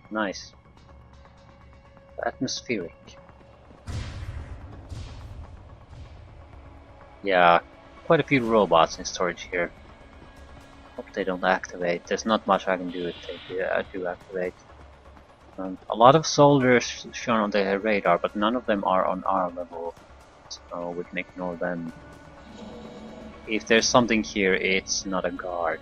Nice. Atmospheric. Yeah, quite a few robots in storage here. Hope they don't activate. There's not much I can do if they do activate. A lot of soldiers shown on the radar, but none of them are on our level, so we can ignore them. If there's something here, it's not a guard.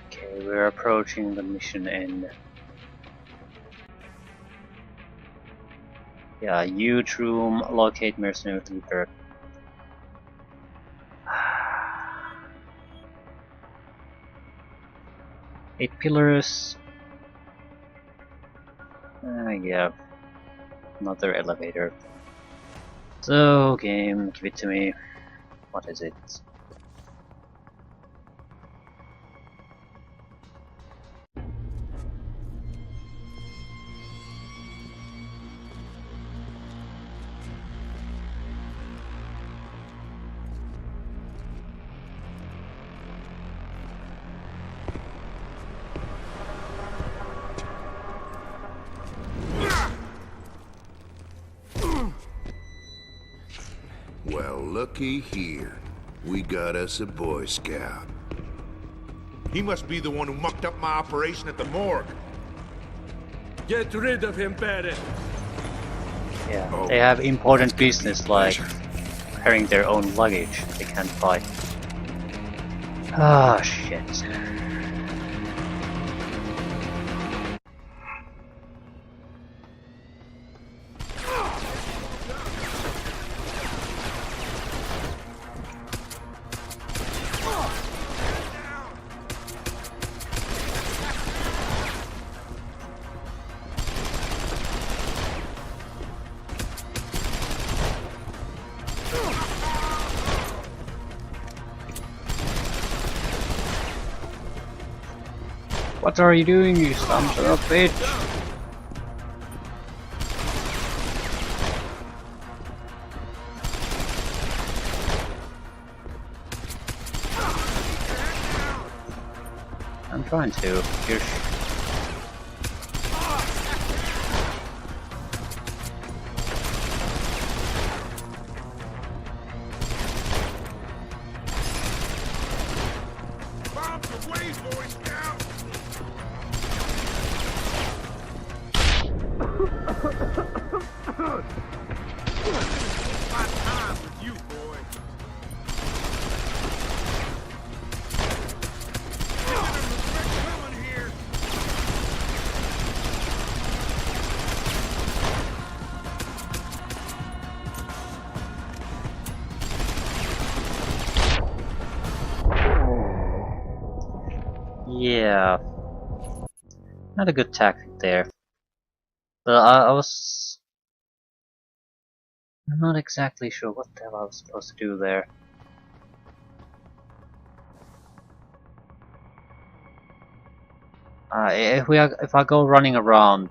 Okay, we're approaching the mission end. Yeah, huge room, locate mercenary leader. 8 pillars. Yeah, another elevator. So, game, give it to me. What is it? Well, looky here. We got us a Boy Scout. He must be the one who mucked up my operation at the morgue. Get rid of him, Barrett. Yeah, Oh, they have important that's gonna be business a like pleasure. carrying their own luggage. They can't fight. Ah, shit. What are you doing, you son of a bitch? I'm trying to. You're Bombs away, Boy Scout! My time with you, boy. Coming here. Yeah, not a good tactic there. But I'm not exactly sure what the hell I was supposed to do there. If I go running around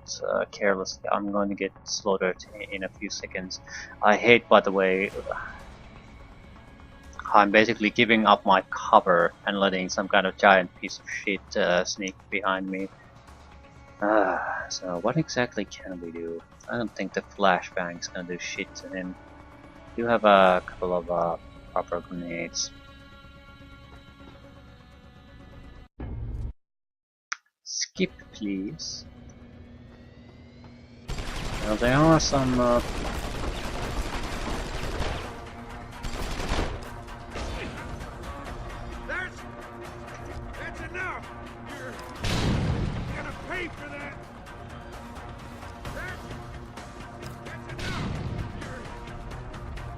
carelessly, I'm going to get slaughtered in a few seconds. I hate, by the way, I'm basically giving up my cover and letting some kind of giant piece of shit sneak behind me. So what exactly can we do? I don't think the flashbang's gonna do shit to him. You have a couple of proper grenades. Skip, please. Well, there are some. That's enough. You're gonna pay for that. That's enough. You're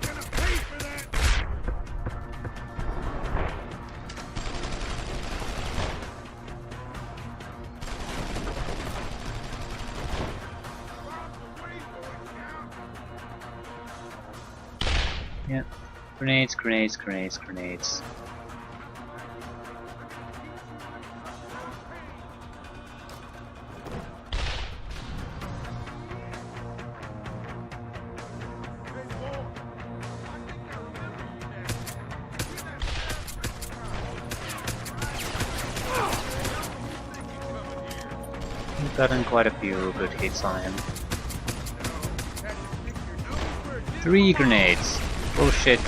gonna pay for that. Yeah. Grenades, grenades, grenades, grenades. We've gotten quite a few good hits on him. 3 grenades. Bullshit.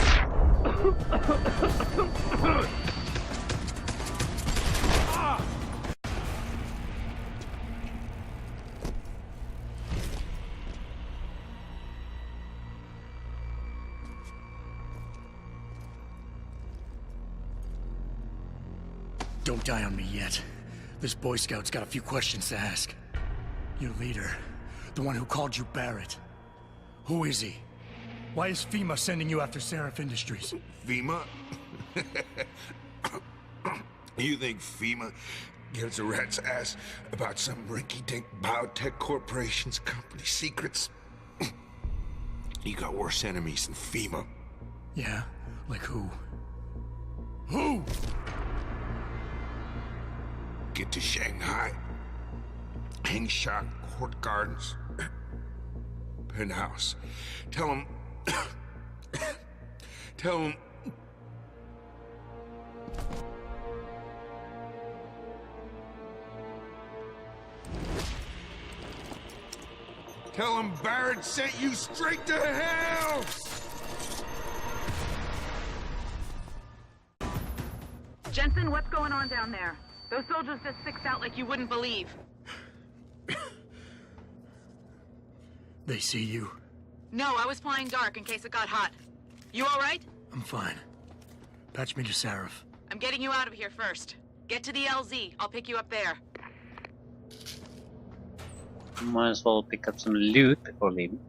Don't die on me yet. This Boy Scout's got a few questions to ask. Your leader, the one who called you Barrett. Who is he? Why is FEMA sending you after Seraph Industries? FEMA? You think FEMA gives a rat's ass about some rinky-dink biotech corporation's company secrets? You got worse enemies than FEMA. Yeah? Like who? Who? Get to Shanghai. Hengsha Court Gardens. Penthouse. Tell him... Tell him... Tell him Barrett sent you straight to hell! Jensen, what's going on down there? Those soldiers just sixed out like you wouldn't believe. They see you? No, I was flying dark in case it got hot. You all right? I'm fine. Patch me to Seraph. I'm getting you out of here first. Get to the LZ. I'll pick you up there. Might as well pick up some loot before leaving.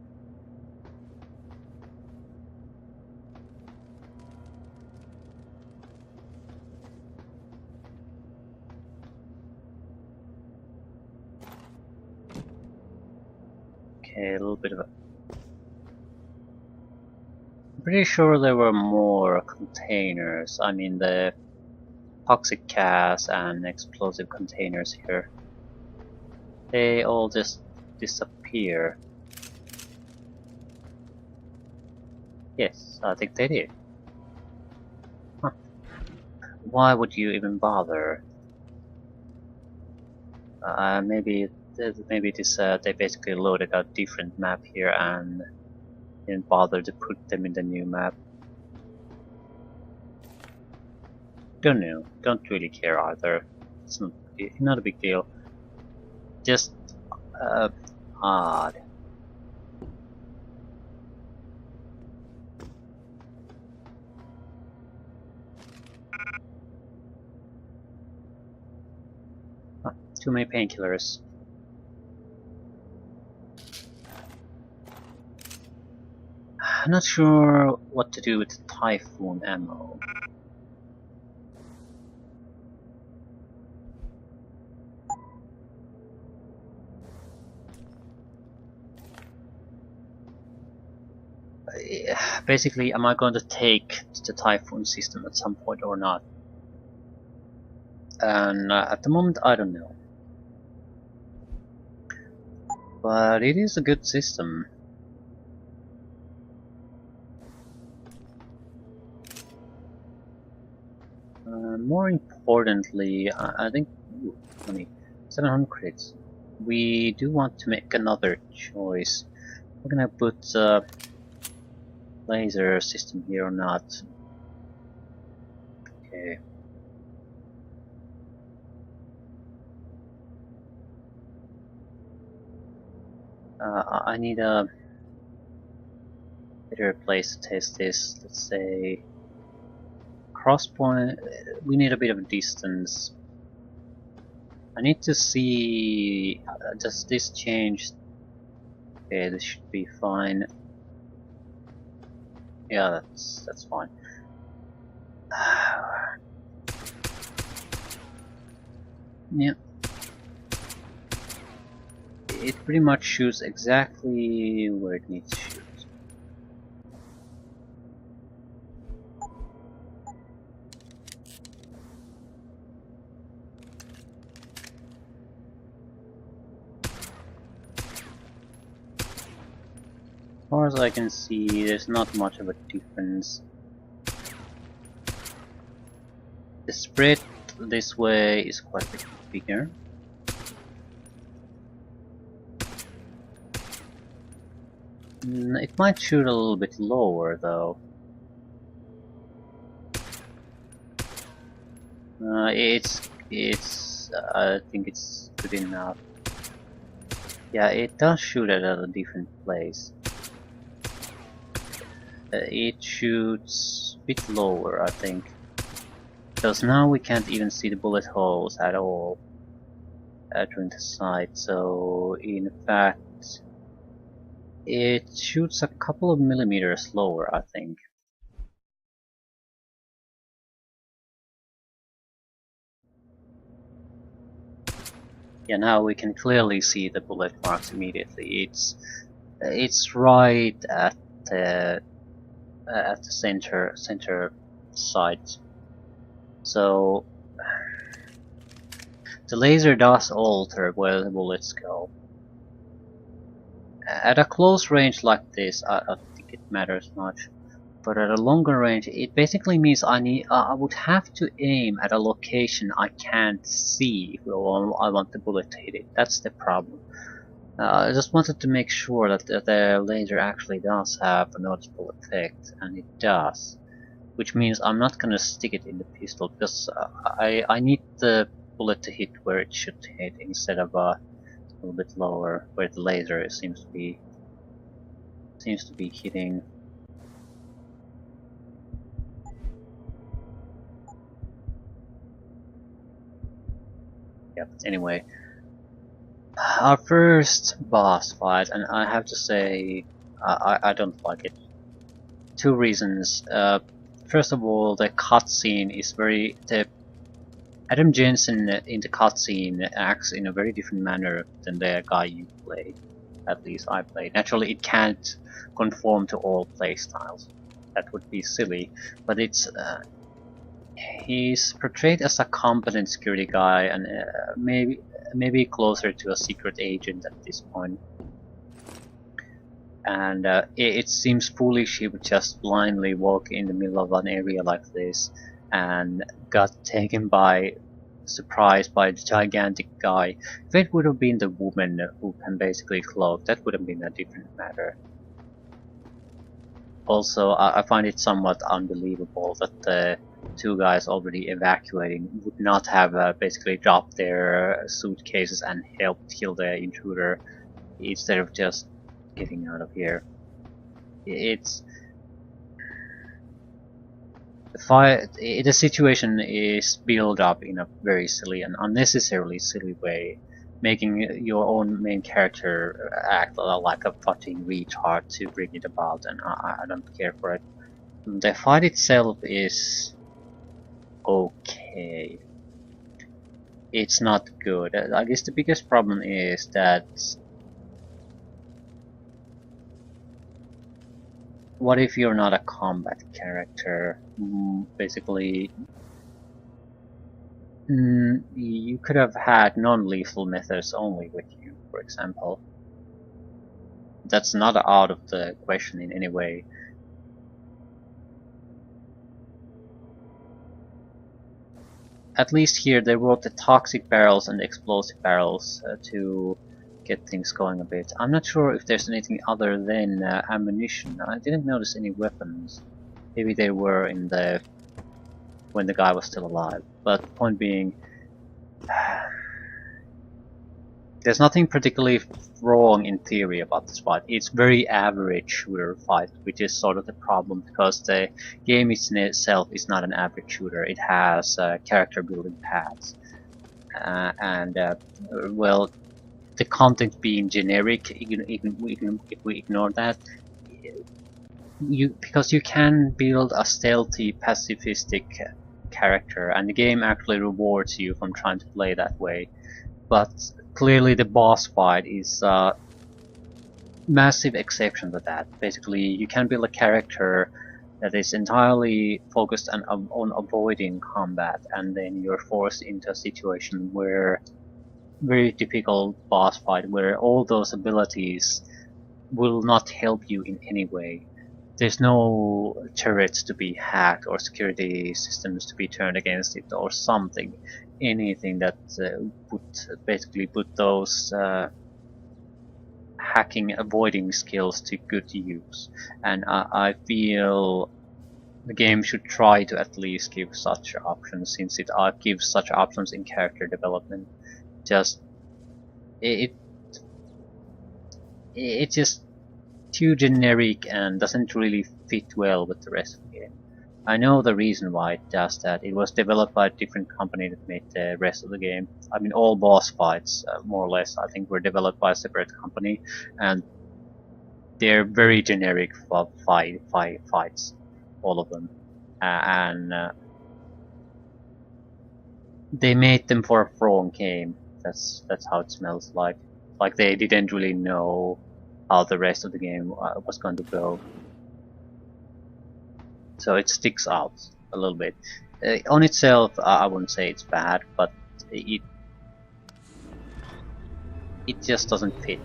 Okay, a little bit of a... I'm pretty sure there were more containers. I mean the toxic gas and explosive containers here. They all just disappear. Yes, I think they did. Huh. Why would you even bother? Maybe this they basically loaded a different map here and didn't bother to put them in the new map. Don't know. Don't really care either. It's not a big deal. Just odd. Too many painkillers. I'm not sure what to do with Typhoon ammo. Basically, am I going to take the Typhoon system at some point or not? And at the moment, I don't know. But it is a good system. More importantly, I think, ooh, funny, 700 credits. We do want to make another choice. We're gonna put laser system here or not. Okay. I need a better place to test this. Let's say crosspoint. We need a bit of a distance. I need to see. Does this change? Okay, this should be fine. Yeah, that's fine. Yeah. It pretty much shoots exactly where it needs to shoot. as I can see, there's not much of a difference. The spread this way is quite a bit bigger. It might shoot a little bit lower though. I think it's good enough. Yeah, it does shoot at a different place. It shoots a bit lower, I think. Because now we can't even see the bullet holes at all during the sight. So in fact, it shoots a couple of millimeters lower, I think. Yeah, now we can clearly see the bullet marks immediately. It's right at the center site. So the laser does alter where the bullets go. At a close range like this, I don't think it matters much. But at a longer range, it basically means I would have to aim at a location I can't see if I want the bullet to hit it. That's the problem. I just wanted to make sure that the laser actually does have a noticeable effect, and it does. Which means I'm not gonna stick it in the pistol, because I need the bullet to hit where it should hit instead of a little bit lower where the laser seems to be hitting. Yeah, but anyway, our first boss fight, and I have to say I don't like it. Two reasons. First of all, the cutscene is Adam Jensen in the cutscene acts in a very different manner than the guy you play. At least I played. Naturally, it can't conform to all playstyles. That would be silly. But he's portrayed as a competent security guy, and maybe closer to a secret agent at this point. And it seems foolish he would just blindly walk in the middle of an area like this and got taken by surprise by the gigantic guy. If it would have been the woman who can basically cloak, that would have been a different matter. Also, I find it somewhat unbelievable that the two guys already evacuating would not have basically dropped their suitcases and helped kill the intruder instead of just getting out of here. The situation is built up in a very silly and unnecessarily silly way, making your own main character act like a fucking retard to bring it about, and I don't care for it. The fight itself is okay. It's not good. I guess the biggest problem is that what if you're not a combat character? Basically, you could have had non-lethal methods only with you, for example. That's not out of the question in any way. At least here they wrote the toxic barrels and the explosive barrels to get things going a bit. I'm not sure if there's anything other than ammunition. I didn't notice any weapons. Maybe they were in when the guy was still alive. But point being, there's nothing particularly wrong in theory about this fight. It's very average shooter fight, which is sort of the problem, because the game itself is not an average shooter. It has character building paths, well, the content being generic, even if we ignore that, because you can build a stealthy, pacifistic character, and the game actually rewards you from trying to play that way. But clearly the boss fight is a massive exception to that. Basically, you can build a character that is entirely focused on avoiding combat, and then you're forced into a situation where very typical boss fight where all those abilities will not help you in any way. There's no turrets to be hacked or security systems to be turned against it or something. Anything that would basically put those hacking avoiding skills to good use. And I feel the game should try to at least give such options, since it gives such options in character development. Just it it's just too generic and doesn't really fit well with the rest of the game. I know the reason why it does that. It was developed by a different company that made the rest of the game. I mean, all boss fights, more or less, I think were developed by a separate company, and they're very generic fights, all of them, and they made them for a wrong game. That's how it smells like. Like they didn't really know how the rest of the game was going to go. So it sticks out a little bit. On itself, I wouldn't say it's bad, but it just doesn't fit.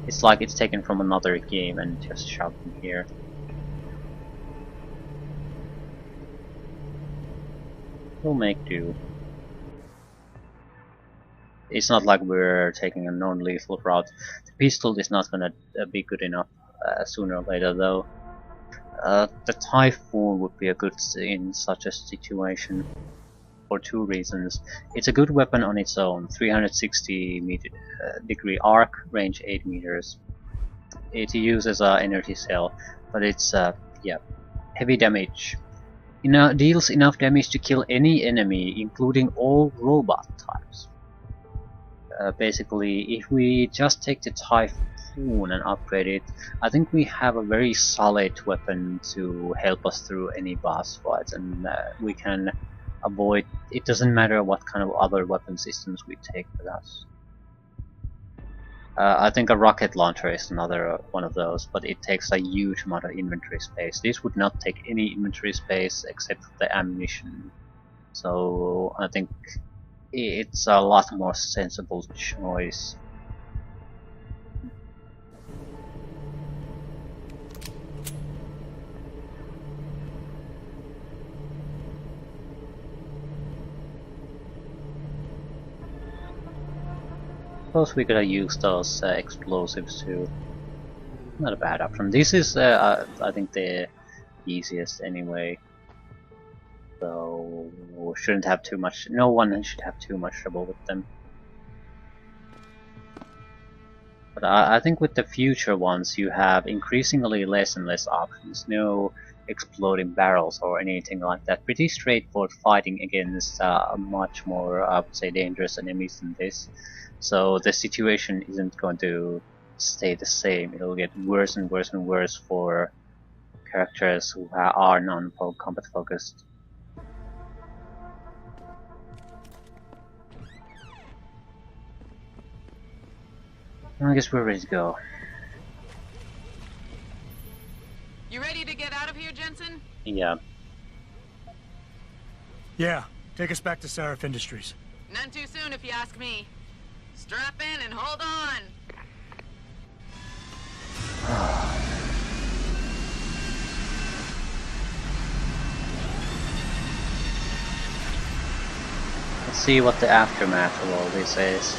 It's like it's taken from another game and just shoved in here. We'll make do. It's not like we're taking a non-lethal route. The pistol is not gonna be good enough sooner or later, though. The Typhoon would be a good in such a situation for two reasons. It's a good weapon on its own, 360 degree arc, range 8 meters. It uses an energy cell, but it's yeah, heavy damage. Deals enough damage to kill any enemy, including all robot types. Basically, if we just take the Typhoon and upgrade it, I think we have a very solid weapon to help us through any boss fights, and we can avoid. It doesn't matter what kind of other weapon systems we take with us. I think a rocket launcher is another one of those, but it takes a huge amount of inventory space. This would not take any inventory space except for the ammunition, so I think it's a lot more sensible choice. Suppose we could use those explosives too. Not a bad option. This is, I think, the easiest anyway. So shouldn't have too much. No one should have too much trouble with them. But I think with the future ones, you have increasingly less and less options. No exploding barrels or anything like that. Pretty straightforward fighting against much more, I would say, dangerous enemies than this. So the situation isn't going to stay the same. It'll get worse and worse and worse for characters who are non-combat focused. I guess we're ready to go. You ready to get out of here, Jensen? Yeah. Yeah, take us back to Seraph Industries. None too soon, if you ask me. Strap in and hold on. Let's see what the aftermath of all this is.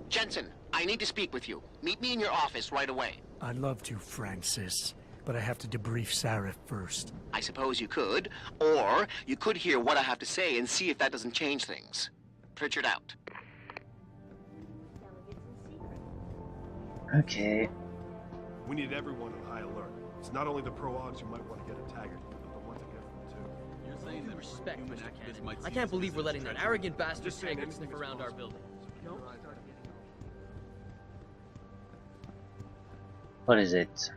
Jensen, I need to speak with you. Meet me in your office right away. I'd love to, Francis, but I have to debrief Seraph first. I suppose you could, or you could hear what I have to say and see if that doesn't change things. Pritchard out. Okay. We need everyone on high alert. It's not only the pro-augs who might want to get a Taggart, but the Respect, Mr. Cannon. I can't believe we're letting that arrogant bastard Taggart sniff around our building. What is it?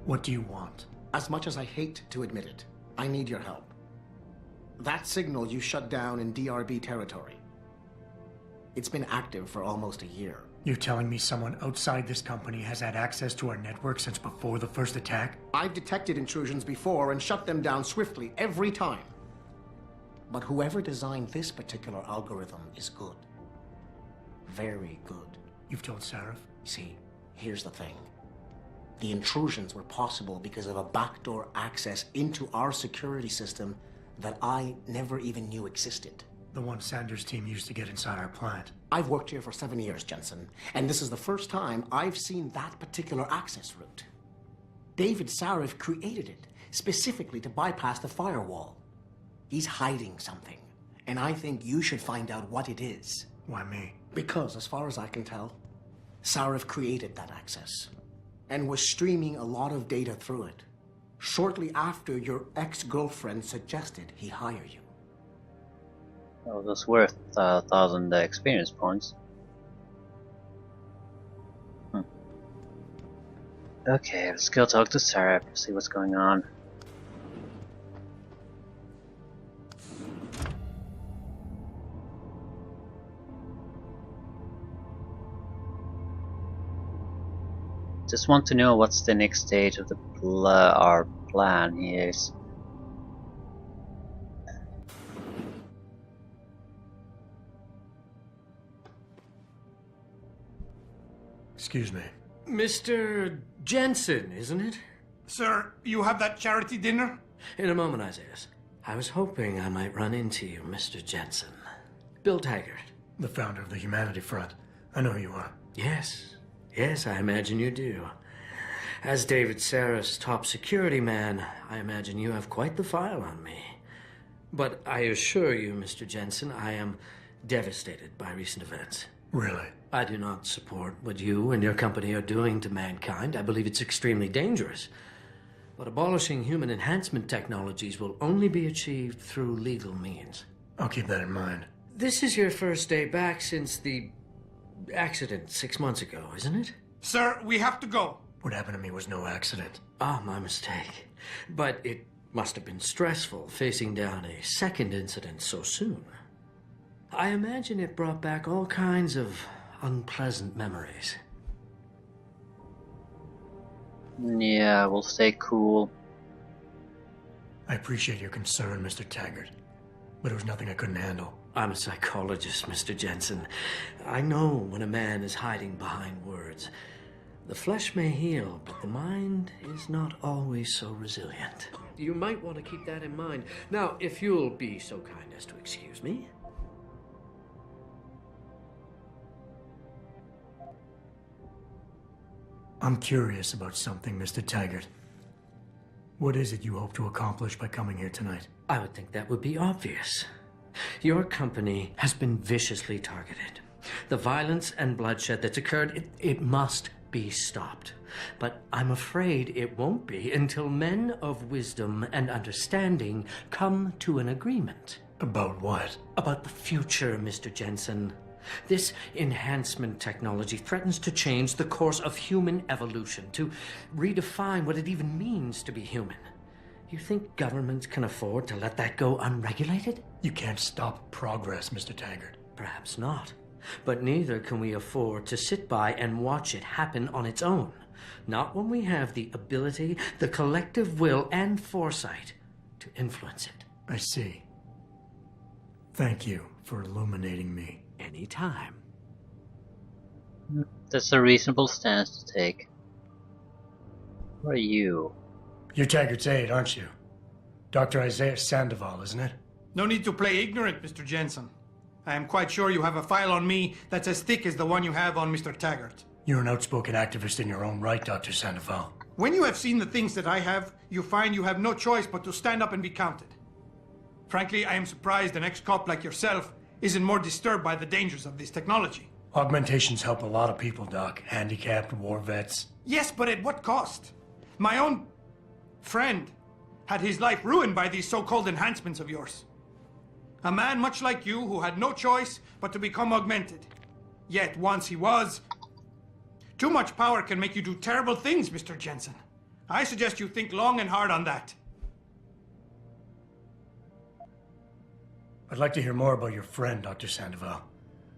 What do you want? As much as I hate to admit it, I need your help. That signal you shut down in DRB territory. It's been active for almost a year. You're telling me someone outside this company has had access to our network since before the first attack? I've detected intrusions before and shut them down swiftly every time. But whoever designed this particular algorithm is good. Very good. You've told Sarif? See, here's the thing. The intrusions were possible because of a backdoor access into our security system that I never even knew existed. The one Sanders' team used to get inside our plant. I've worked here for 7 years, Jensen, and this is the first time I've seen that particular access route. David Sarif created it specifically to bypass the firewall. He's hiding something, and I think you should find out what it is. Why me? Because, as far as I can tell, Sarif created that access and was streaming a lot of data through it shortly after your ex-girlfriend suggested he hire you. Well, it was worth 1,000 experience points. Okay, let's go talk to Sarah, see what's going on. Just want to know what's the next stage of our plan here is. Excuse me. Mr. Jensen, isn't it? Sir, you have that charity dinner? In a moment, Isaiah. I was hoping I might run into you, Mr. Jensen. Bill Taggart. The founder of the Humanity Front. I know who you are. Yes. Yes, I imagine you do. As David Sarif's top security man, I imagine you have quite the file on me. But I assure you, Mr. Jensen, I am devastated by recent events. Really? I do not support what you and your company are doing to mankind. I believe it's extremely dangerous. But abolishing human enhancement technologies will only be achieved through legal means. I'll keep that in mind. This is your first day back since the accident 6 months ago, isn't it? Sir, we have to go. What happened to me was no accident. Ah, my mistake. But it must have been stressful facing down a second incident so soon. I imagine it brought back all kinds of unpleasant memories. Yeah, we'll stay cool. I appreciate your concern, Mr. Taggart, but it was nothing I couldn't handle. I'm a psychologist, Mr. Jensen. I know when a man is hiding behind words. The flesh may heal, but the mind is not always so resilient. You might want to keep that in mind. Now, if you'll be so kind as to excuse me. I'm curious about something, Mr. Taggart. What is it you hope to accomplish by coming here tonight? I would think that would be obvious. Your company has been viciously targeted. The violence and bloodshed that's occurred, it must be stopped. But I'm afraid it won't be until men of wisdom and understanding come to an agreement. About what? About the future, Mr. Jensen. This enhancement technology threatens to change the course of human evolution, to redefine what it even means to be human. You think governments can afford to let that go unregulated? You can't stop progress, Mr. Taggart. Perhaps not. But neither can we afford to sit by and watch it happen on its own. Not when we have the ability, the collective will, and foresight to influence it. I see. Thank you for illuminating me. Anytime. That's a reasonable stance to take. Who are you? You're Taggart's aide, aren't you? Dr. Isaiah Sandoval, isn't it? No need to play ignorant, Mr. Jensen. I am quite sure you have a file on me that's as thick as the one you have on Mr. Taggart. You're an outspoken activist in your own right, Dr. Sandoval. When you have seen the things that I have, you find you have no choice but to stand up and be counted. Frankly, I am surprised an ex-cop like yourself isn't more disturbed by the dangers of this technology. Augmentations help a lot of people, Doc. Handicapped, war vets. Yes, but at what cost? My own friend had his life ruined by these so-called enhancements of yours. A man much like you who had no choice but to become augmented. Yet once he was... Too much power can make you do terrible things, Mr. Jensen. I suggest you think long and hard on that. I'd like to hear more about your friend, Dr. Sandoval.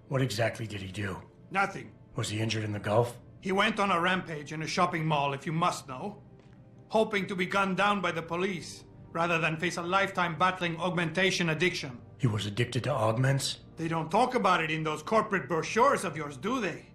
What exactly did he do? Nothing. Was he injured in the Gulf? He went on a rampage in a shopping mall, if you must know. Hoping to be gunned down by the police, rather than face a lifetime battling augmentation addiction. He was addicted to augments? They don't talk about it in those corporate brochures of yours, do they?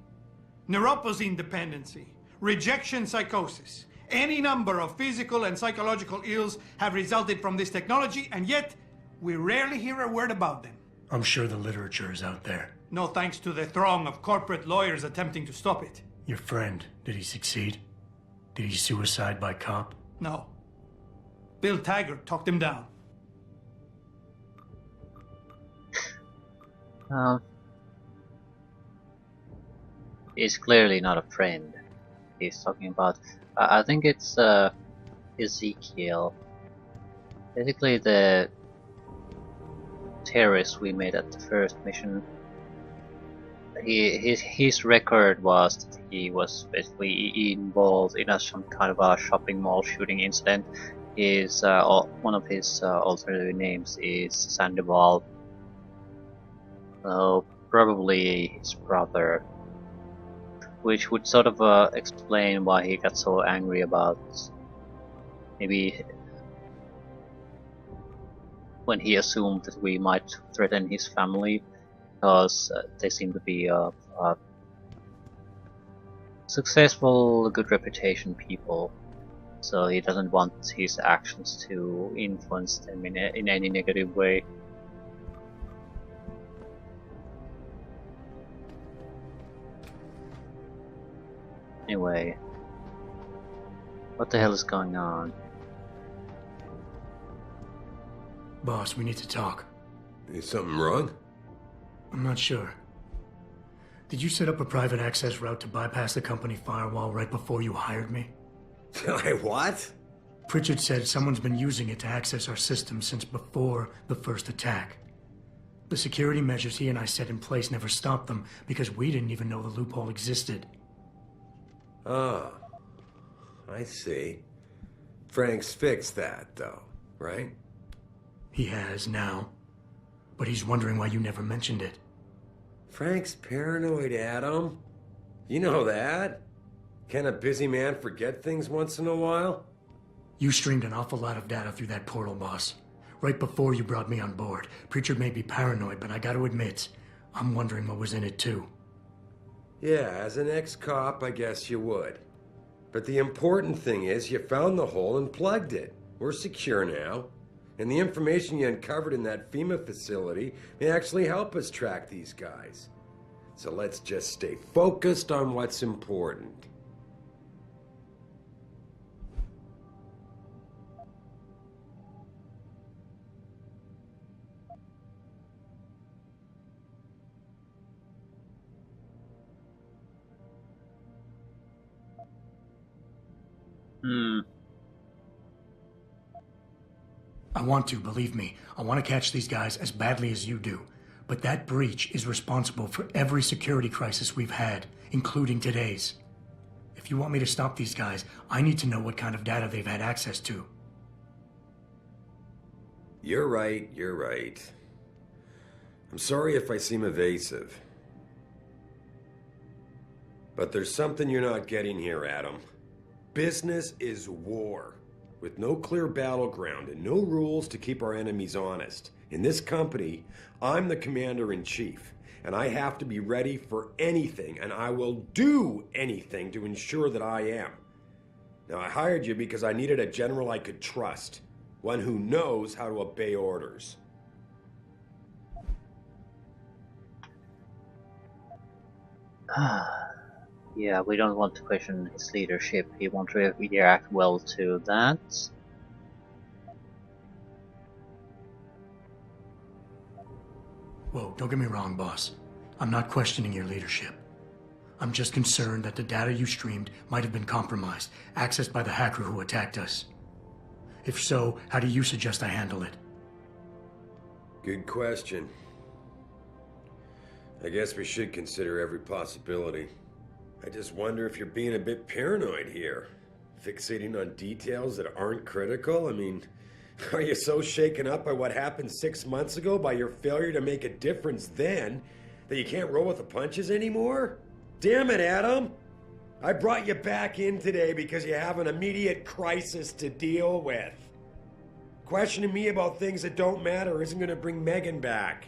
Neuroposine dependency, rejection psychosis, any number of physical and psychological ills have resulted from this technology, and yet we rarely hear a word about them. I'm sure the literature is out there. No thanks to the throng of corporate lawyers attempting to stop it. Your friend, did he succeed? Did he suicide by cop? No. Bill Taggart talked him down. He's clearly not a friend. He's talking about... I think it's Ezekiel. Basically the terrorist we made at the first mission. His record was that he was basically involved in some kind of a shopping mall shooting incident. One of his alternative names is Sandoval. So probably his brother, which would sort of explain why he got so angry about maybe when he assumed that we might threaten his family, because they seem to be successful, good reputation people. So he doesn't want his actions to influence them in any negative way. Anyway, what the hell is going on? Boss, we need to talk. Is something wrong? I'm not sure. Did you set up a private access route to bypass the company firewall right before you hired me? What? Pritchard said someone's been using it to access our system since before the first attack. The security measures he and I set in place never stopped them because we didn't even know the loophole existed. Oh, I see. Frank's fixed that, though, right? He has now, but he's wondering why you never mentioned it. Frank's paranoid, Adam. You know that. Can a busy man forget things once in a while? You streamed an awful lot of data through that portal, boss. Right before you brought me on board. Pritchard may be paranoid, but I gotta admit, I'm wondering what was in it too. Yeah, as an ex-cop, I guess you would. But the important thing is you found the hole and plugged it. We're secure now. And the information you uncovered in that FEMA facility may actually help us track these guys. So let's just stay focused on what's important. I want to, believe me. I want to catch these guys as badly as you do. But that breach is responsible for every security crisis we've had, including today's. If you want me to stop these guys, I need to know what kind of data they've had access to. You're right. I'm sorry if I seem evasive. But there's something you're not getting here, Adam. Business is war, with no clear battleground and no rules to keep our enemies honest. In this company, I'm the commander-in-chief, and I have to be ready for anything, and I will do anything to ensure that I am. Now, I hired you because I needed a general I could trust, one who knows how to obey orders. Yeah, we don't want to question his leadership. He won't react well to that. Whoa, don't get me wrong, boss. I'm not questioning your leadership. I'm just concerned that the data you streamed might have been compromised, accessed by the hacker who attacked us. If so, how do you suggest I handle it? Good question. I guess we should consider every possibility. I just wonder if you're being a bit paranoid here. Fixating on details that aren't critical? I mean, are you so shaken up by what happened 6 months ago, by your failure to make a difference then, that you can't roll with the punches anymore? Damn it, Adam! I brought you back in today because you have an immediate crisis to deal with. Questioning me about things that don't matter isn't going to bring Megan back.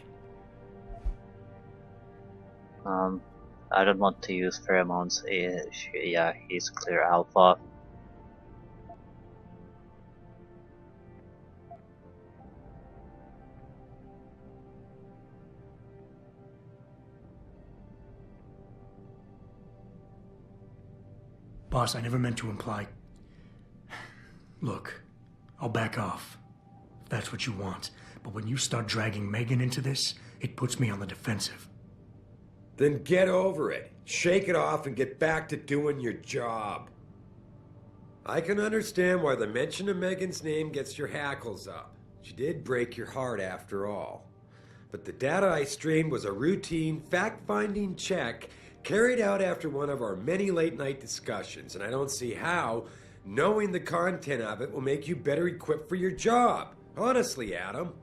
I don't want to use pheromones. Yeah, he's clear alpha. Boss, I never meant to imply... Look, I'll back off, if that's what you want. But when you start dragging Megan into this, it puts me on the defensive. Then get over it. Shake it off and get back to doing your job. I can understand why the mention of Megan's name gets your hackles up. She did break your heart after all. But the data I streamed was a routine, fact-finding check carried out after one of our many late-night discussions, and I don't see how knowing the content of it will make you better equipped for your job. Honestly, Adam,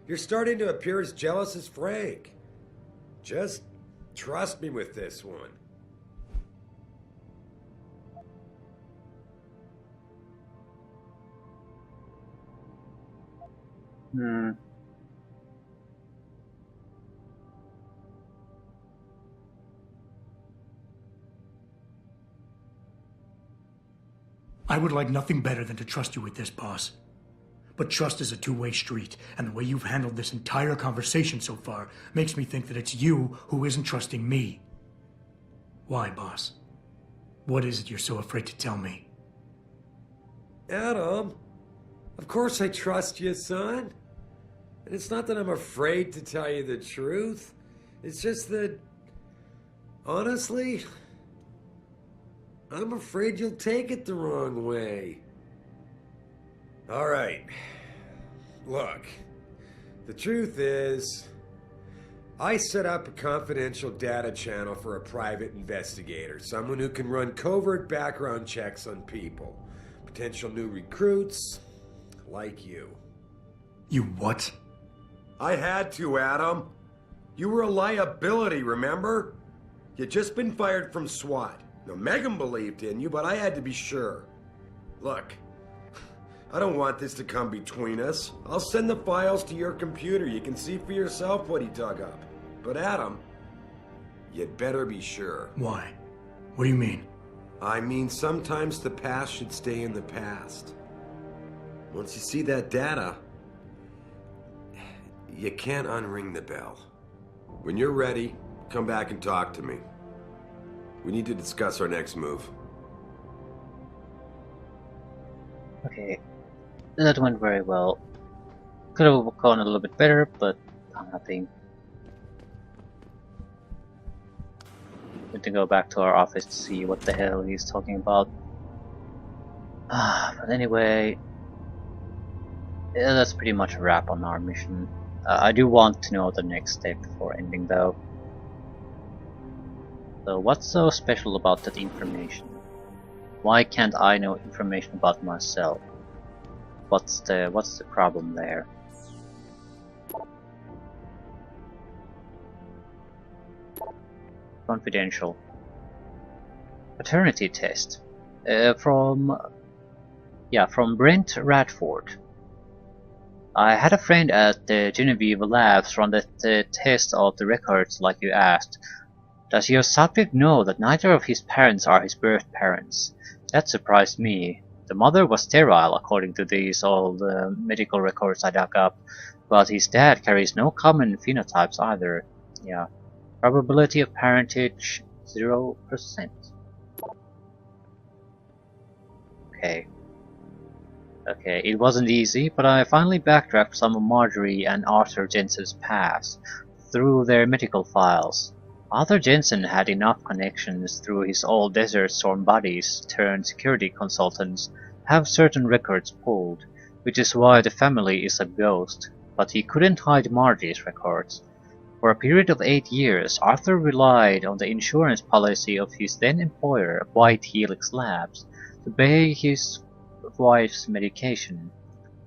you're starting to appear as jealous as Frank. Just trust me with this one. I would like nothing better than to trust you with this, boss. But trust is a two-way street, and the way you've handled this entire conversation so far makes me think that it's you who isn't trusting me. Why, boss? What is it you're so afraid to tell me? Adam, of course I trust you, son. And it's not that I'm afraid to tell you the truth. It's just that, honestly, I'm afraid you'll take it the wrong way. All right. Look, the truth is, I set up a confidential data channel for a private investigator, someone who can run covert background checks on people, potential new recruits, like you. You what? I had to, Adam. You were a liability, remember? You'd just been fired from SWAT. Now, Megan believed in you, but I had to be sure. Look, I don't want this to come between us. I'll send the files to your computer. You can see for yourself what he dug up. But Adam, you'd better be sure. Why? What do you mean? I mean, sometimes the past should stay in the past. Once you see that data, you can't unring the bell. When you're ready, come back and talk to me. We need to discuss our next move. Okay, that went very well. Could have gone a little bit better, but I'm happy. Need to go back to our office to see what the hell he's talking about. But anyway, yeah, that's pretty much a wrap on our mission. I do want to know the next step before ending though. So what's so special about that information? Why can't I know information about myself? What's the problem there? Confidential. Paternity test. From Brent Radford. I had a friend at the Genevieve Labs run the test of the records like you asked. Does your subject know that neither of his parents are his birth parents? That surprised me. The mother was sterile according to these old medical records I dug up, but his dad carries no common phenotypes either. Yeah. Probability of parentage 0%. Okay. Okay, it wasn't easy, but I finally backtracked some of Marjorie and Arthur Jensen's past through their medical files. Arthur Jensen had enough connections through his old Desert Storm buddies turned security consultants have certain records pulled. which is why the family is a ghost, but he couldn't hide Margie's records. For a period of 8 years, Arthur relied on the insurance policy of his then employer, White Helix Labs, to pay his wife's medication.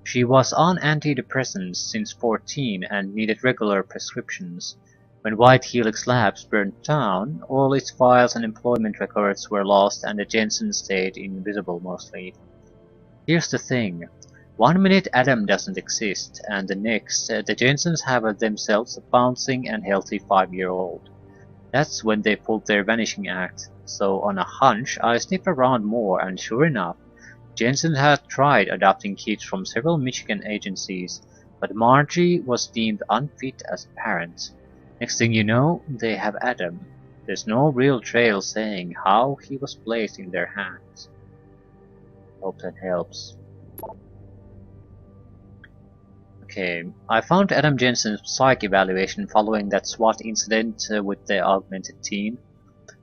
She was on antidepressants since 14 and needed regular prescriptions. When White Helix Labs burned down, all its files and employment records were lost and the Jensens stayed invisible mostly. Here's the thing. One minute Adam doesn't exist, and the next, the Jensens have themselves a bouncing and healthy 5-year-old. That's when they pulled their vanishing act, so on a hunch I sniffed around more and sure enough, Jensen had tried adopting kids from several Michigan agencies, but Margie was deemed unfit as a parent. Next thing you know, they have Adam. There's no real trail saying how he was placed in their hands. Hope that helps. Okay, I found Adam Jensen's psych evaluation following that SWAT incident with the augmented team.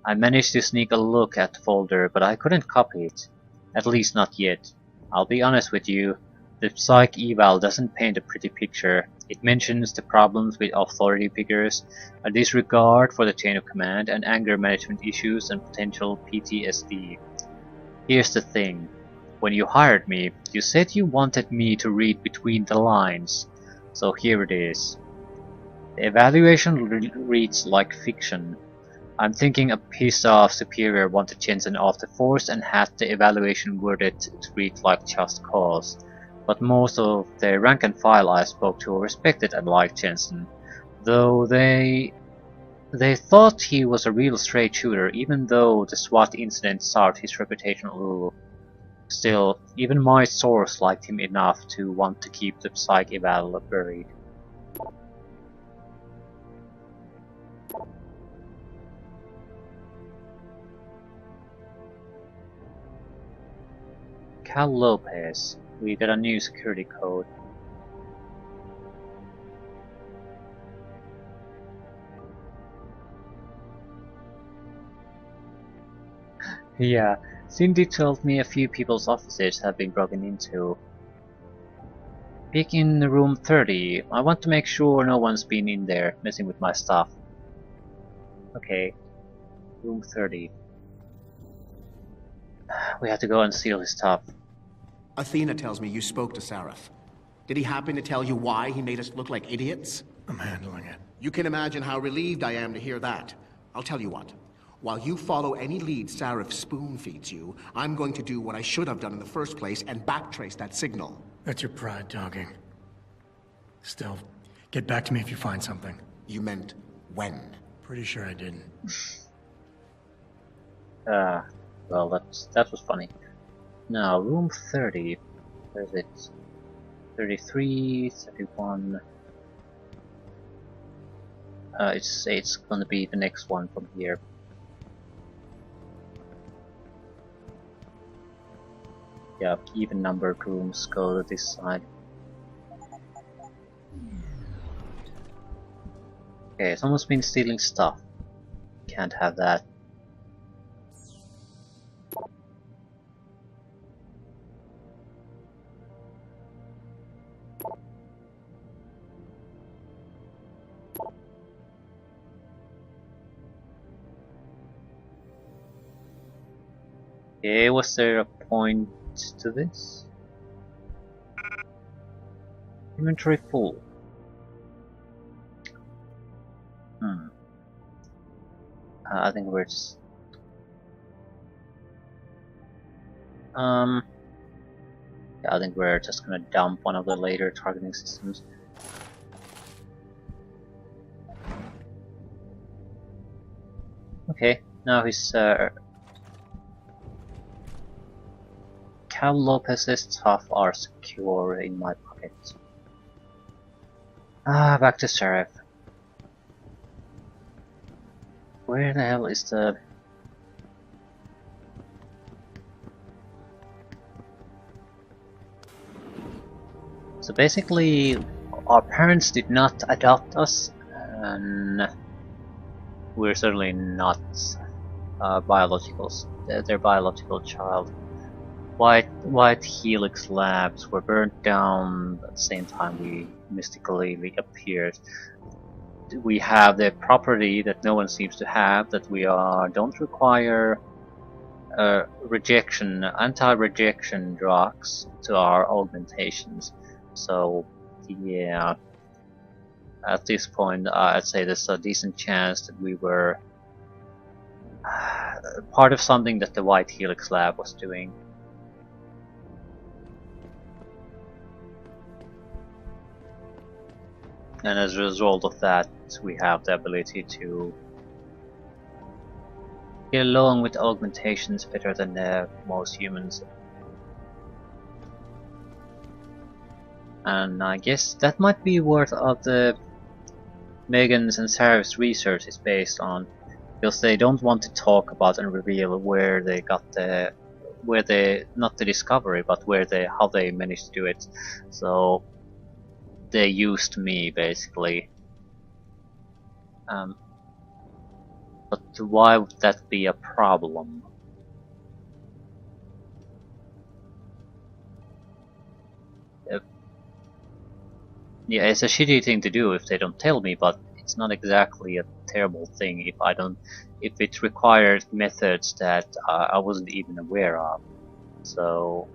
I managed to sneak a look at the folder, but I couldn't copy it. At least not yet. I'll be honest with you, the psych eval doesn't paint a pretty picture. It mentions the problems with authority figures, a disregard for the chain of command, and anger management issues and potential PTSD. Here's the thing. When you hired me, you said you wanted me to read between the lines, so here it is. The evaluation reads like fiction. I'm thinking a pissed off superior wanted Jensen off the force and had the evaluation worded to read like just cause. But most of the rank and file I spoke to respected and liked Jensen, though they thought he was a real straight shooter even though the SWAT incident soured his reputation a little. Still, even my source liked him enough to want to keep the psych eval buried. Cal Lopez. We got a new security code. Yeah. Cindy told me a few people's offices have been broken into. Peek in room 30. I want to make sure no one's been in there messing with my stuff. Okay. Room 30. We have to go and steal his stuff. Athena tells me you spoke to Sarif. Did he happen to tell you why he made us look like idiots? I'm handling it. You can imagine how relieved I am to hear that. I'll tell you what. While you follow any lead Sarif spoon feeds you, I'm going to do what I should have done in the first place and backtrace that signal. That's your pride talking. Still, get back to me if you find something. You meant when? Pretty sure I didn't. Well, that was funny. Now, room 30. Where is it? 33, 31. It's gonna be the next one from here. Yeah, even numbered rooms go to this side. Okay, someone's been stealing stuff. Can't have that. Okay, was there a point to this? Inventory full. I think we're just yeah, I think we're just gonna dump one of the later targeting systems. Okay, now he's Cal Lopez's stuff are secure in my pocket. Back to Sheriff. Where the hell is the... So basically, our parents did not adopt us, and we're certainly not biologicals. Their biological child. White Helix labs were burnt down at the same time we mystically reappeared. We have the property that no one seems to have, that we don't require anti-rejection drugs to our augmentations. So yeah, at this point I'd say there's a decent chance that we were part of something that the White Helix lab was doing. And as a result of that, we have the ability to get along with augmentations better than most humans. And I guess that might be what the Megan's and Sarah's research is based on, because they don't want to talk about and reveal where they got not the discovery, but how they managed to do it. So they used me basically. But why would that be a problem? Yeah, it's a shitty thing to do if they don't tell me, but it's not exactly a terrible thing if it required methods that I wasn't even aware of. So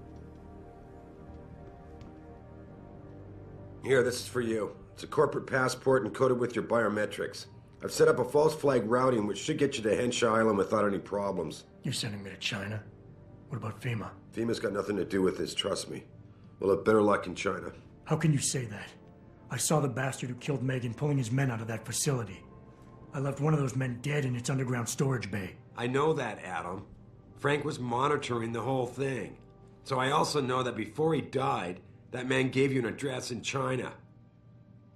here, this is for you. It's a corporate passport encoded with your biometrics. I've set up a false flag routing which should get you to Henshaw Island without any problems. You're sending me to China? What about FEMA? FEMA's got nothing to do with this, trust me. We'll have better luck in China. How can you say that? I saw the bastard who killed Megan pulling his men out of that facility. I left one of those men dead in its underground storage bay. I know that, Adam. Frank was monitoring the whole thing. So I also know that before he died, that man gave you an address in China.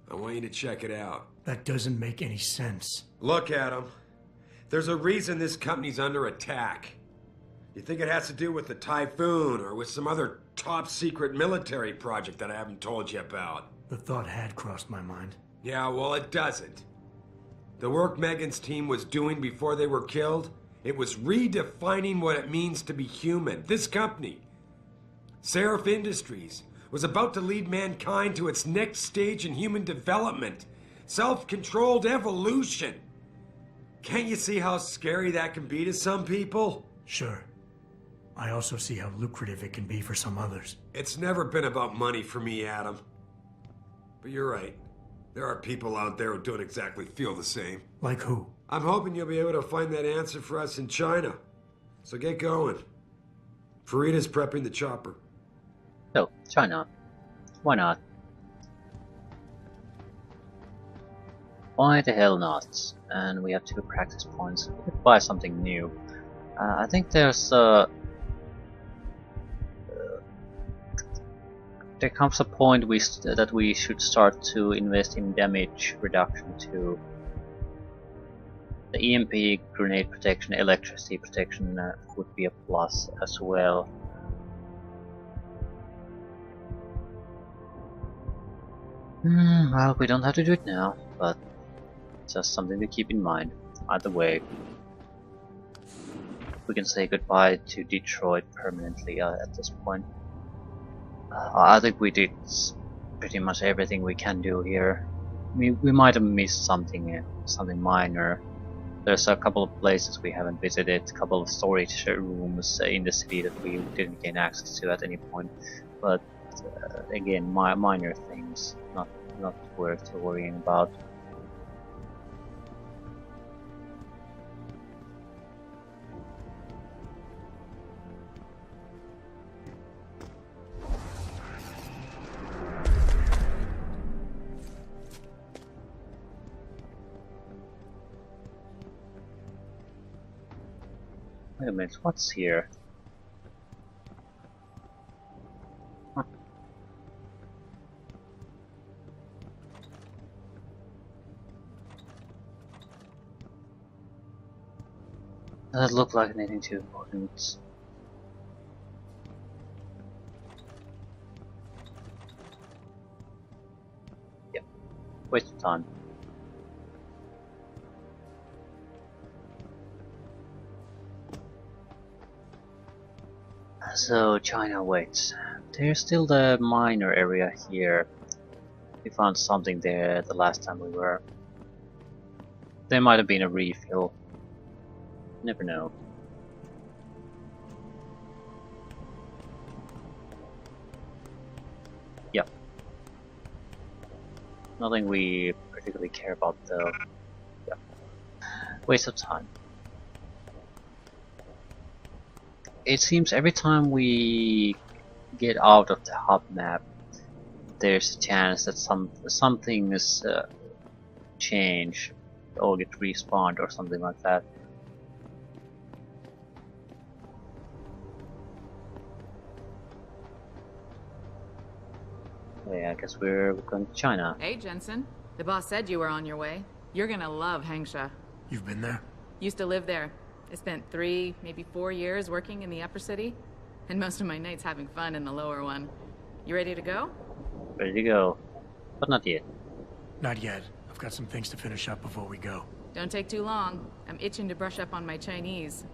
I want you to check it out. That doesn't make any sense. Look, Adam. There's a reason this company's under attack. You think it has to do with the Typhoon or with some other top-secret military project that I haven't told you about? The thought had crossed my mind. Yeah, well, it doesn't. The work Megan's team was doing before they were killed, it was redefining what it means to be human. This company, Seraph Industries, was about to lead mankind to its next stage in human development. Self-controlled evolution. Can't you see how scary that can be to some people? Sure. I also see how lucrative it can be for some others. It's never been about money for me, Adam. But you're right. There are people out there who don't exactly feel the same. Like who? I'm hoping you'll be able to find that answer for us in China. So get going. Farida's prepping the chopper. So, China. Why not? Why the hell not? And we have 2 practice points. We could buy something new. I think there's there comes a point that we should start to invest in damage reduction too. The EMP, grenade protection, electricity protection would be a plus as well. Well, we don't have to do it now, but it's just something to keep in mind. Either way, we can say goodbye to Detroit permanently at this point. I think we did pretty much everything we can do here. We might have missed something minor. There's a couple of places we haven't visited, a couple of storage rooms in the city that we didn't gain access to at any point. But again, minor things, not worth worrying about. Wait a minute, what's here? Huh. Doesn't look like anything too important. Yep, waste of time. So China waits. There's still the minor area here. We found something there the last time we were. There might have been a refill. Never know. Yep. Nothing we particularly care about though. Yep. Waste of time. It seems every time we get out of the hub map, there's a chance that something is changed or get respawned or something like that. Yeah, I guess we're going to China. Hey, Jensen. The boss said you were on your way. You're gonna love Hangsha. You've been there? Used to live there. I spent 3, maybe 4 years working in the upper city, and most of my nights having fun in the lower one. You ready to go? Ready to go, but not yet. Not yet. I've got some things to finish up before we go. Don't take too long. I'm itching to brush up on my Chinese.